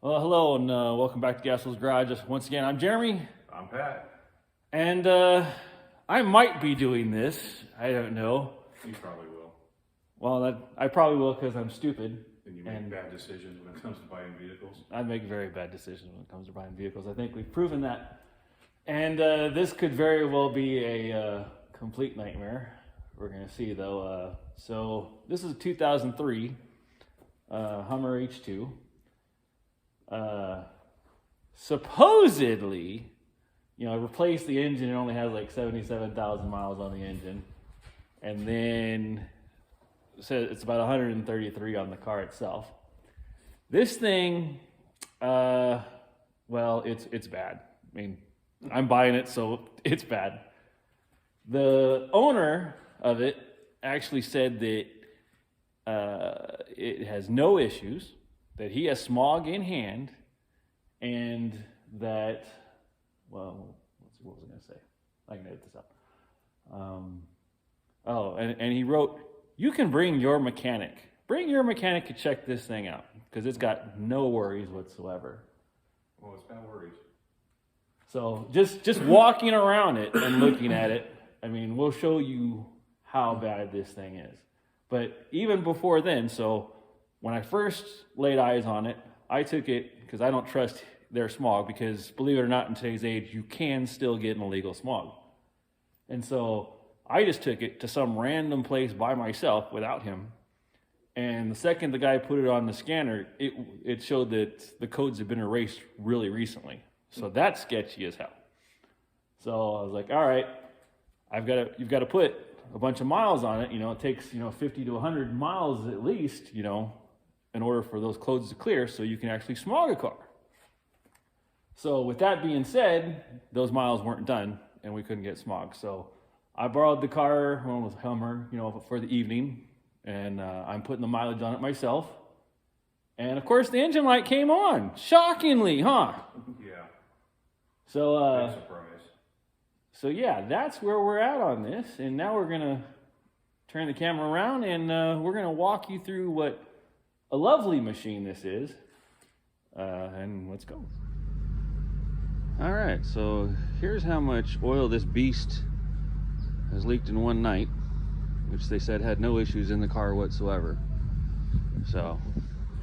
Well, hello and welcome back to Gasholes Garage. Once again, I'm Jeremy, I'm Pat. and I might be doing this. I don't know. You probably will. Well, I probably will because I'm stupid. And you make bad decisions when it comes to buying vehicles. I make very bad decisions when it comes to buying vehicles. I think we've proven that. And this could very well be a complete nightmare. We're going to see, though. So this is a 2003 Hummer H2. Supposedly, replaced the engine. It only has like 77,000 miles on the engine, and then said it's about 133 on the car itself. This thing, well, it's bad. I mean, I'm buying it, so it's bad. The owner of it actually said that it has no issues, that he has smog in hand, and that, well, what was I going to say? I can edit this up. And he wrote, you can bring your mechanic. Bring your mechanic to check this thing out, because it's got no worries whatsoever. Well, it's got worries. So just walking around it and looking at it, I mean, we'll show you how bad this thing is. But even before then, so when I first laid eyes on it, I took it because I don't trust their smog, because believe it or not, in today's age, you can still get an illegal smog. And so I just took it to some random place by myself without him. And the second the guy put it on the scanner, it showed that the codes had been erased really recently. So that's sketchy as hell. So I was like, all right, you've got to put a bunch of miles on it. It takes, 50 to 100 miles at least, in order for those codes to clear so you can actually smog a car. So with that being said, those miles weren't done and we couldn't get smog. So I borrowed the car, one was Hummer, for the evening, and I'm putting the mileage on it myself. And of course the engine light came on, shockingly, huh? Yeah. So, Big surprise. So yeah, that's where we're at on this. And now we're gonna turn the camera around and we're gonna walk you through what a lovely machine this is. And let's go. All right, so here's how much oil this beast has leaked in one night, which they said had no issues in the car whatsoever. So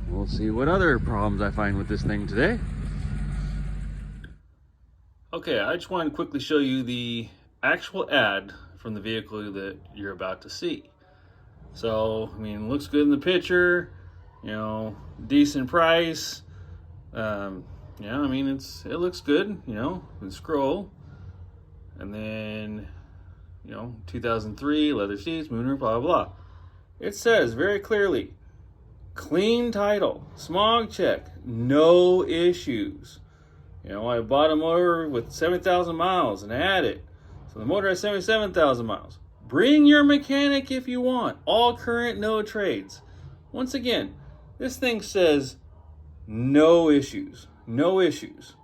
we'll see what other problems I find with this thing today. Okay, I just want to quickly show you the actual ad from the vehicle that you're about to see. So, I mean, it looks good in the picture, decent price. Yeah, I mean, it looks good, and scroll. And then, 2003, leather seats, moonroof, blah, blah, blah. It says very clearly, clean title, smog check, no issues. I bought a motor with 70,000 miles and I had it. So the motor has 77,000 miles. Bring your mechanic if you want. All current, no trades. Once again, this thing says no issues. No issues.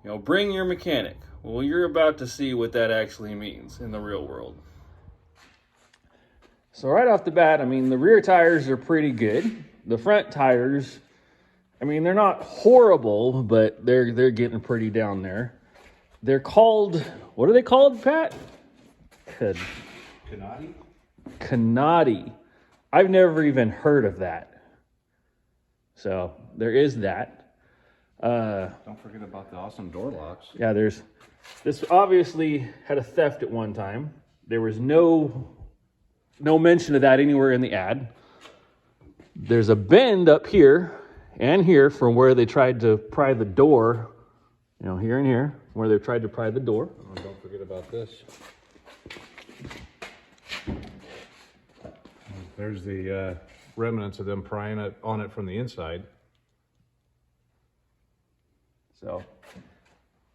Bring your mechanic. Well, you're about to see what that actually means in the real world. So right off the bat, I mean, the rear tires are pretty good. The front tires, I mean, they're not horrible, but they're getting pretty down there. They're called, what are they called, Pat? Canati? Canati. I've never even heard of that. So there is that. Don't forget about the awesome door locks. Yeah, this obviously had a theft at one time. There was no mention of that anywhere in the ad. There's a bend up here and here from where they tried to pry the door, here and here, where they tried to pry the door. Oh, don't forget about this. There's the remnants of them prying on it from the inside. So,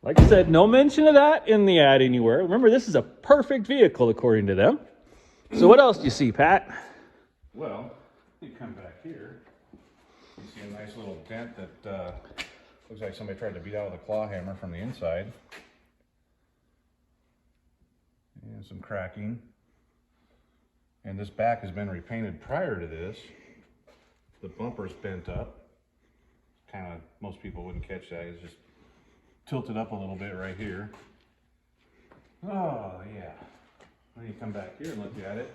like I said, no mention of that in the ad anywhere. Remember, this is a perfect vehicle according to them. So what else do you see, Pat? Well, you come back here, you see a nice little dent that looks like somebody tried to beat out with a claw hammer from the inside. And some cracking. And this back has been repainted prior to this. The bumper's bent up. kind of, most people wouldn't catch that. It's just tilted up a little bit right here. Oh yeah. Then you come back here and look at it.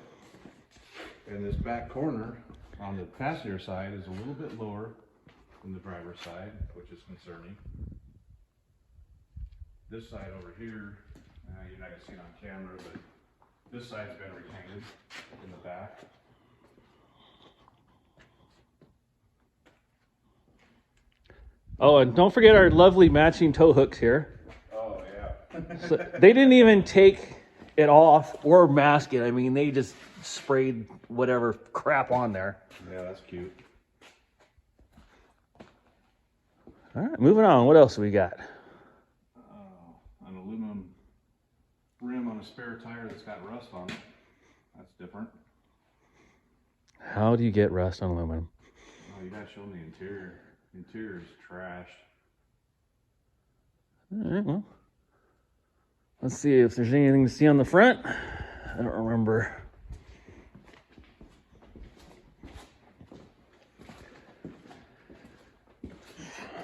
And this back corner on the passenger side is a little bit lower than the driver's side, which is concerning. This side over here, you're not gonna see it on camera, but this side's been repainted in the back. Oh, and don't forget our lovely matching tow hooks here. Oh yeah. So they didn't even take it off or mask it. I mean, they just sprayed whatever crap on there. Yeah, that's cute. All right, moving on. What else we got? An aluminum rim on a spare tire that's got rust on it. That's different. How do you get rust on aluminum? Oh, you gotta show them the interior. The interior is trashed. All right, well, let's see if there's anything to see on the front. I don't remember.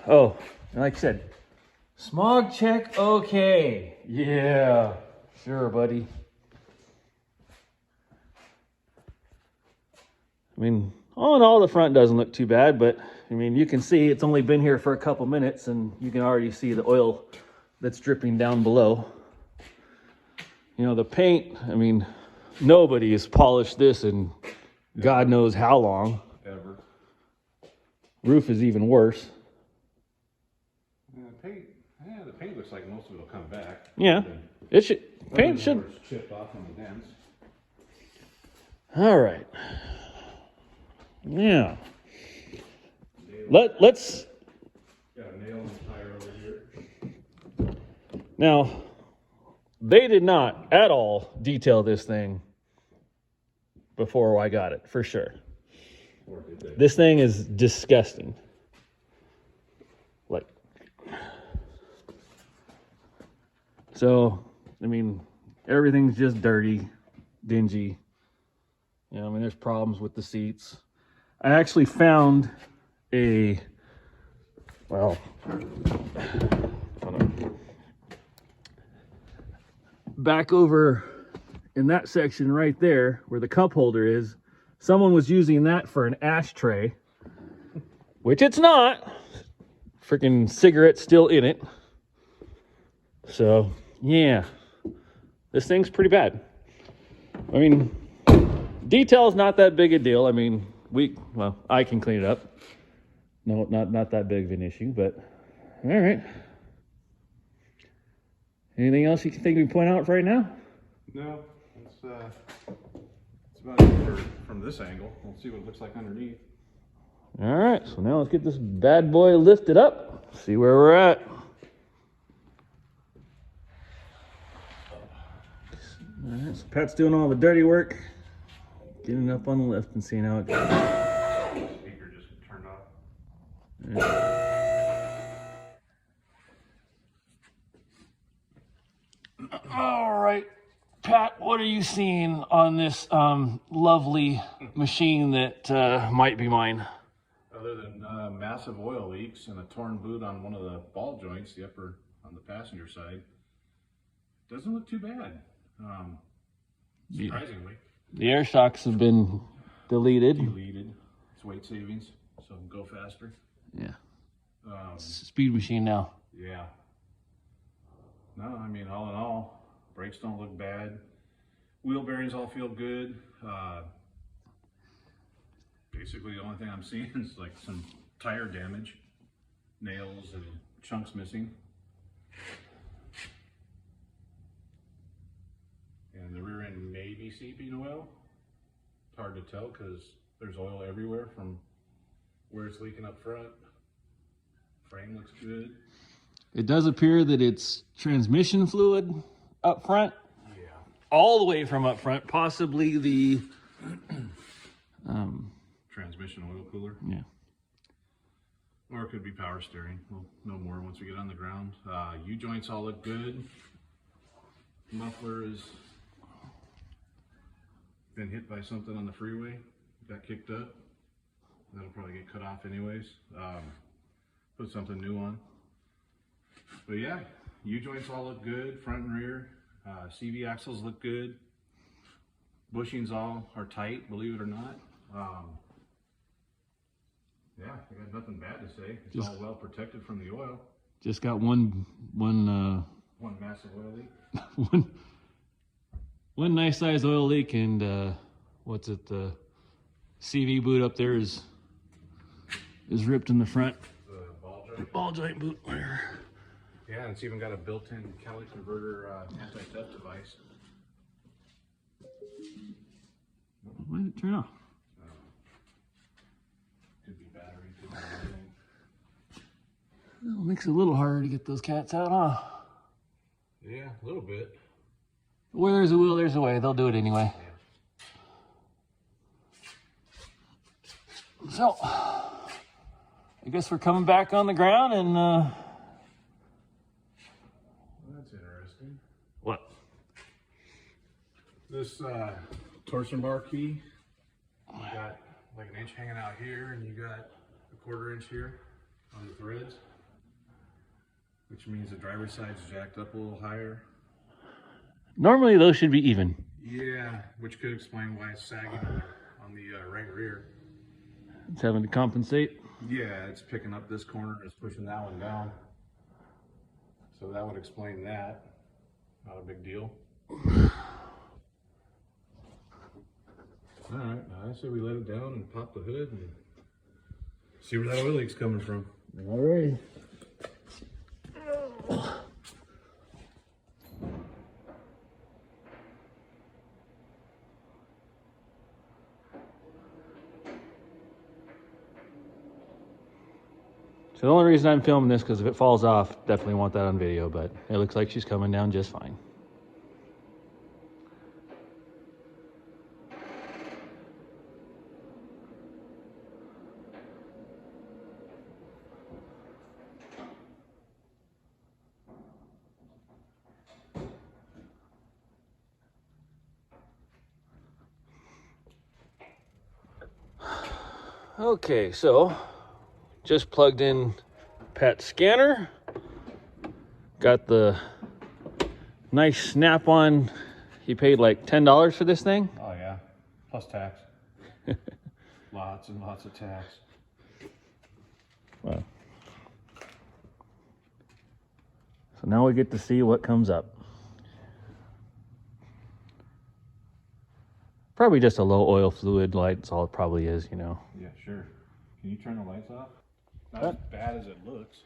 Oh, and like I said, smog check, okay. Yeah, sure, buddy. I mean, all in all, the front doesn't look too bad, but I mean, you can see it's only been here for a couple minutes and you can already see the oil that's dripping down below. You know, the paint, I mean, nobody has polished this in God knows how long. Ever. Roof is even worse. The paint looks like most of it will come back. Yeah, it should, paint should. It's chipped off on the dents. All right. Yeah. Let's. Got a nail in the tire over here. Now, they did not at all detail this thing before I got it, for sure. Or did they? This thing is disgusting. Like, so, I mean, everything's just dirty, dingy. You know, I mean, there's problems with the seats. I actually found well, hold on. Back over in that section right there where the cup holder is, someone was using that for an ashtray, which it's not. Freaking cigarette still in it. So, yeah, this thing's pretty bad. I mean, detail's not that big a deal. I mean, I can clean it up. No, not that big of an issue, but all right. Anything else you can think we can point out right now? No, it's about it from this angle. We'll see what it looks like underneath. All right, so now let's get this bad boy lifted up, see where we're at. All right, so Pat's doing all the dirty work, getting up on the lift and seeing how it goes. Speaker just turned off. All right, Pat, what are you seeing on this lovely machine that might be mine? Other than massive oil leaks and a torn boot on one of the ball joints, the upper on the passenger side, doesn't look too bad. Surprisingly. The air shocks have been deleted. It's weight savings, so go faster. Yeah. It's a speed machine now. Yeah. No, I mean, all in all, brakes don't look bad. Wheel bearings all feel good. Basically, the only thing I'm seeing is like some tire damage, nails and chunks missing. And the rear end may be seeping oil. It's hard to tell because there's oil everywhere from where it's leaking up front. Frame looks good. It does appear that it's transmission fluid up front. Yeah. All the way from up front, possibly the Transmission oil cooler. yeah. Or it could be power steering. We'll know more once we get on the ground. U-joints all look good. Muffler has been hit by something on the freeway. Got kicked up. That'll probably get cut off anyways. put something new on. But yeah, U-joints all look good, front and rear. CV axles look good. Bushings all are tight, believe it or not. Yeah, I got nothing bad to say. It's all well protected from the oil. Just got one massive oil leak. one nice size oil leak, and what's it? The CV boot up there is ripped in the front. The ball joint boot. Yeah, and it's even got a built-in catalytic converter anti-theft device. Why did it turn off? Could be battery, could be anything. Well, it makes it a little harder to get those cats out, huh? Yeah, a little bit. Where there's a will, there's a way. They'll do it anyway. Yeah. So, I guess we're coming back on the ground and That's interesting. what? This torsion bar key, you got like an inch hanging out here, and you got a 1/4 inch here on the threads, which means the driver's side's jacked up a little higher. Normally those should be even. Yeah, which could explain why it's sagging on the right rear. It's having to compensate. Yeah, it's picking up this corner, it's pushing that one down. So that would explain that. Not a big deal. All right, I say we let it down and pop the hood and see where that oil leak's coming from. All right. So the only reason I'm filming this, because if it falls off, definitely want that on video, but it looks like she's coming down just fine. Okay, so just plugged in Pat's scanner. Got the nice snap-on. He paid like $10 for this thing. Oh yeah, plus tax. Lots and lots of tax. Wow. So now we get to see what comes up. Probably just a low oil fluid light. That's all it probably is, you know. Yeah, sure. Can you turn the lights off? Not as bad as it looks.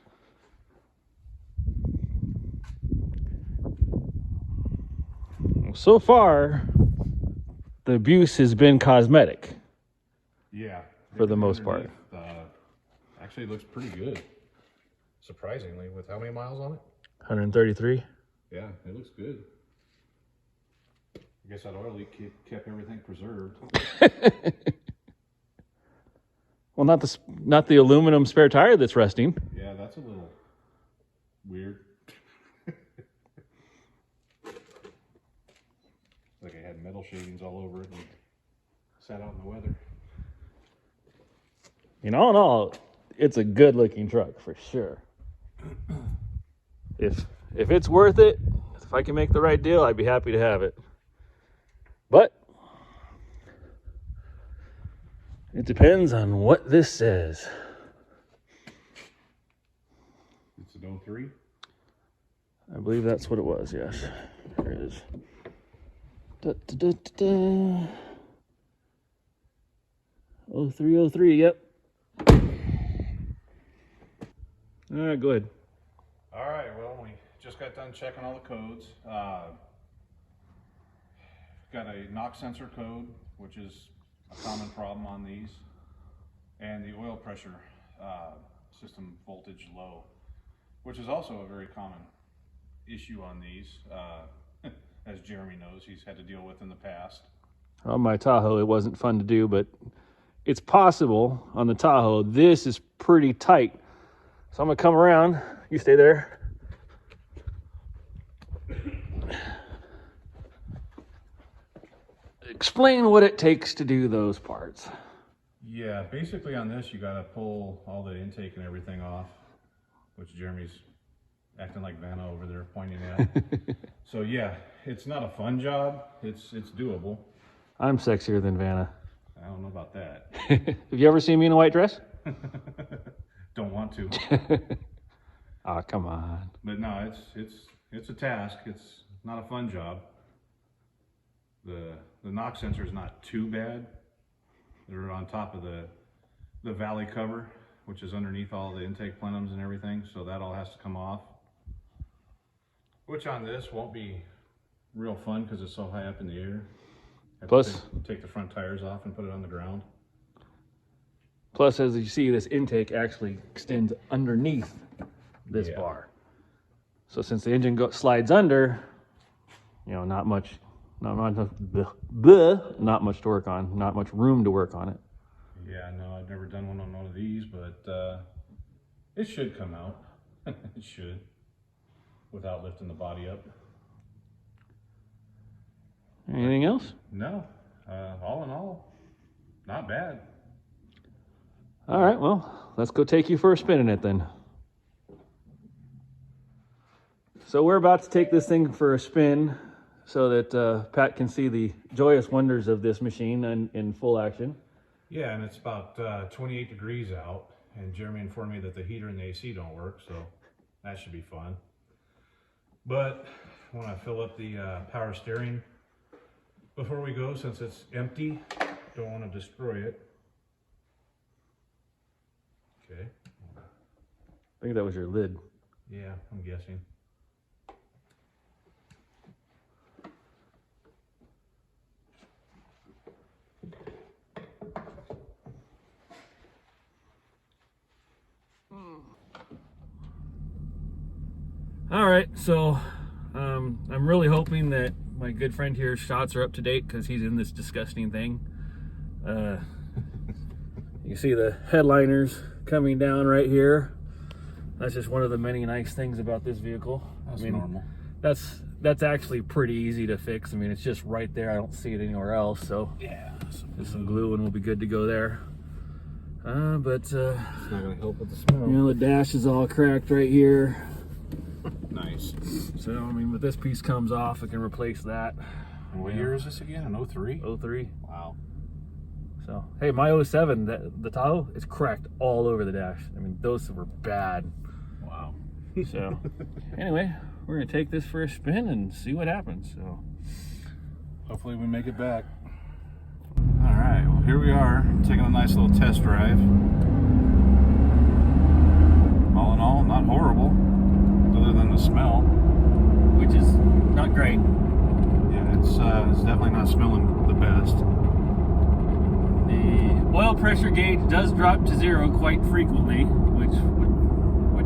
So far, the abuse has been cosmetic. Yeah. For the most part. Actually, it looks pretty good. Surprisingly, with how many miles on it? 133. Yeah, it looks good. I guess that oil leak kept everything preserved. Well, not the aluminum spare tire that's rusting. Yeah, that's a little weird. Like it had metal shavings all over it and sat out in the weather. You know, all in all, it's a good-looking truck for sure. If it's worth it, if I can make the right deal, I'd be happy to have it. But it depends on what this says. It's an 03? I believe that's what it was, yes. There it is. Da, da, da, da, da. 0303, yep. All right, go ahead. All right, well, we just got done checking all the codes. Got a knock sensor code, which is a common problem on these, and the oil pressure system voltage low, which is also a very common issue on these, as Jeremy knows, he's had to deal with in the past. On my Tahoe, it wasn't fun to do, but it's possible on the Tahoe. This is pretty tight. So I'm gonna come around, you stay there. Explain what it takes to do those parts. Yeah, basically on this, you gotta pull all the intake and everything off. which Jeremy's acting like Vanna over there pointing at. So yeah, it's not a fun job. It's doable. I'm sexier than Vanna. I don't know about that. Have you ever seen me in a white dress? Don't want to. Oh, come on. But no, it's a task. It's not a fun job. The knock sensor is not too bad. They're on top of the valley cover, which is underneath all the intake plenums and everything, so that all has to come off. Which on this won't be real fun because it's so high up in the air. Plus, take the front tires off and put it on the ground. Plus, as you see, this intake actually extends underneath this bar. So since the engine slides under, you know, not much to work on, not much room to work on it. Yeah, no, I've never done one of these, but it should come out. It should, without lifting the body up. Anything else? No, all in all, not bad. All right, well, let's go take you for a spin in it then. So we're about to take this thing for a spin so that Pat can see the joyous wonders of this machine in full action. Yeah, and it's about 28 degrees out, and Jeremy informed me that the heater and the AC don't work, so that should be fun. But I want to fill up the power steering before we go, since it's empty. Don't want to destroy it. Okay. I think that was your lid. Yeah, I'm guessing. All right, so I'm really hoping that my good friend here's shots are up to date because he's in this disgusting thing. You see the headliners coming down right here. That's just one of the many nice things about this vehicle. That's I mean, normal. That's actually pretty easy to fix. I mean, it's just right there. I don't see it anywhere else. So Yeah. just some glue and we'll be good to go there. But It's not gonna help with the smell. you know, the dash is all cracked right here. Nice. So I mean, when this piece comes off, I can replace that. And what year is this again? An 03? 03. Wow. So hey, my 07, the Tahoe is cracked all over the dash. I mean, those were bad. Wow. So anyway, we're gonna take this for a spin and see what happens. So Hopefully we make it back. All right, well here we are, taking a nice little test drive. All in all, not horrible, other than the smell. which is not great. Yeah, it's definitely not smelling the best. The oil pressure gauge does drop to 0 quite frequently, which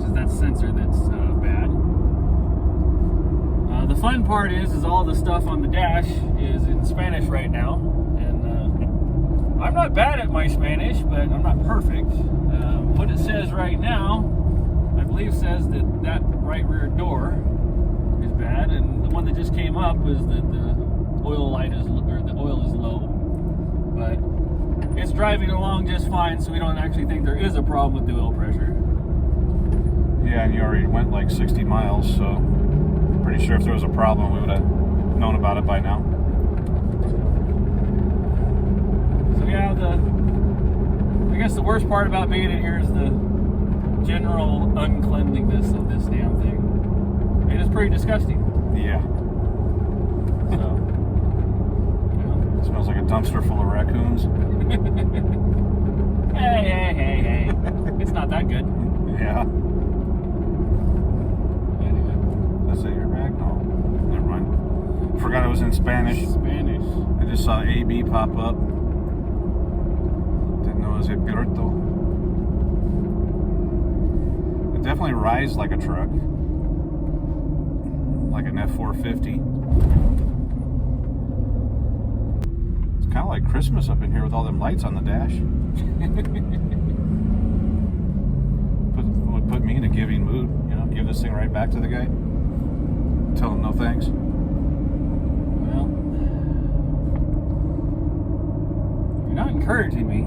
is that sensor that's bad. The fun part is all the stuff on the dash is in Spanish right now, and I'm not bad at my Spanish, but I'm not perfect. What it says right now, I believe says that right rear door is bad, and the one that just came up is that the oil is low, but it's driving along just fine, so we don't actually think there is a problem with the oil pressure. Yeah, and you already went like 60 miles, so pretty sure if there was a problem, we would have known about it by now. So yeah, I guess the worst part about being in here is the general uncleanliness of this damn thing. It is pretty disgusting. Yeah. So, It smells like a dumpster full of raccoons. hey. It's not that good. Yeah. That's it, your bag? No. Never mind. Forgot it was in Spanish. Spanish. I just saw AB pop up. Didn't know it was a Pirto. It definitely rides like a truck. Like an F450. It's kind of like Christmas up in here with all them lights on the dash. Would put me in a giving mood, you know, give this thing right back to the guy. Tell him no thanks. Well, you're not encouraging me.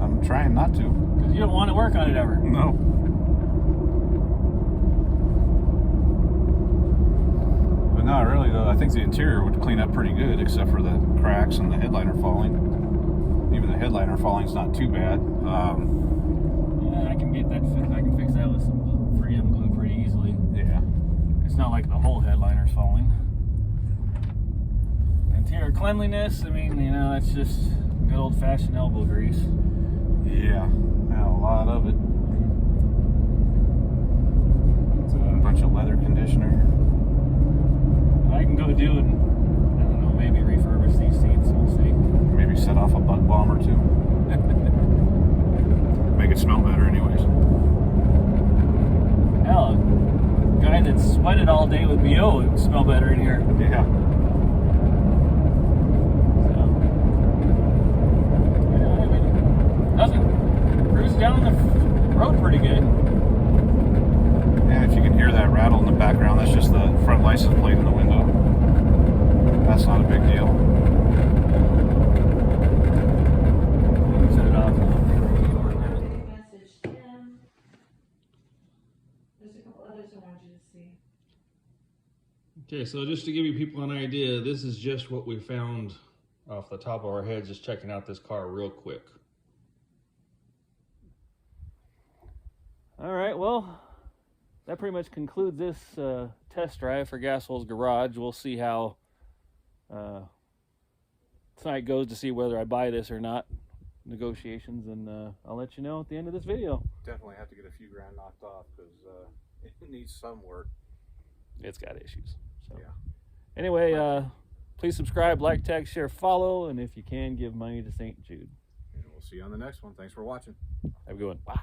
I'm trying not to. Because you don't want to work on it ever. No. I think the interior would clean up pretty good, except for the cracks and the headliner falling. Even the headliner falling is not too bad. Yeah, I can get that. I can fix that with some 3M glue pretty easily. Yeah. It's not like the whole headliner's falling. Interior cleanliness, I mean, you know, that's just good old-fashioned elbow grease. Yeah, a lot of it. It's a bunch of leather conditioner. I can go do and, I don't know, maybe refurbish these seats, we'll see. Maybe set off a bug bomb or two. Make it smell better anyways. Hell, a guy that sweated all day with BO would smell better in here. Yeah. Cruise down the road pretty good. And if you can hear that rattle in the background, that's just the front license plate in the window. That's not a big deal. Set it off. Message Tim. There's a couple others I want you to see. Okay, so just to give you people an idea, this is just what we found off the top of our heads, just checking out this car real quick. All right, well, that pretty much concludes this test drive for Gasholes Garage. We'll see how tonight goes to see whether I buy this or not. Negotiations, and I'll let you know at the end of this video. Definitely have to get a few grand knocked off because it needs some work. It's got issues. So. Yeah. Anyway, please subscribe, like, tag, share, follow, and if you can, give money to St. Jude. And we'll see you on the next one. Thanks for watching. Have a good one. Bye.